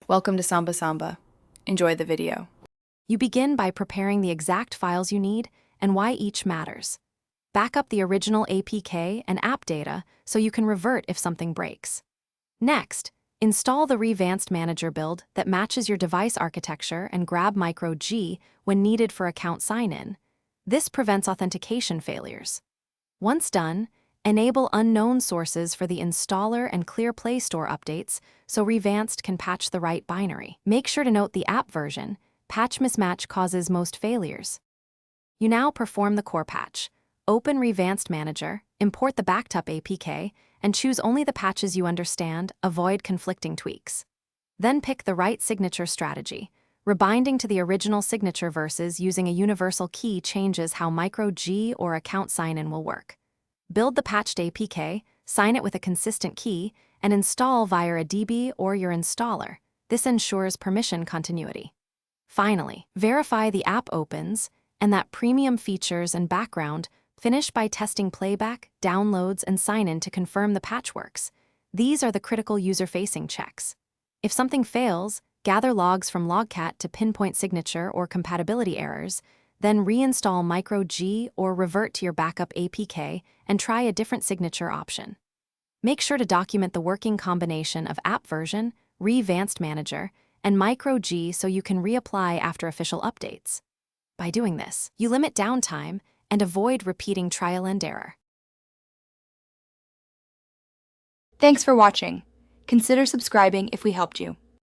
Welcome to Samba Samba. Enjoy the video. You begin by preparing the exact files you need and why each matters. Back up the original APK and app data so you can revert if something breaks. Next, install the Revanced Manager build that matches your device architecture and grab Micro G when needed for account sign-in. This prevents authentication failures. Once done, enable unknown sources for the installer and clear Play Store updates so Revanced can patch the right binary. Make sure to note the app version. Patch mismatch causes most failures. You now perform the core patch. Open Revanced Manager, import the backed up APK, and choose only the patches you understand. Avoid conflicting tweaks. Then pick the right signature strategy. Rebinding to the original signature versus using a universal key changes how Micro G or account sign-in will work. Build the patched APK, sign it with a consistent key, and install via a DB or your installer. This ensures permission continuity. Finally, verify the app opens and that premium features and background. Finish by testing playback, downloads, and sign-in to confirm the patch works. These are the critical user-facing checks. If something fails, gather logs from Logcat to pinpoint signature or compatibility errors, then reinstall Micro G or revert to your backup APK and try a different signature option. Make sure to document the working combination of app version, Revanced Manager, and Micro G so you can reapply after official updates. By doing this, you limit downtime and avoid repeating trial and error. Thanks for watching. Consider subscribing if we helped you.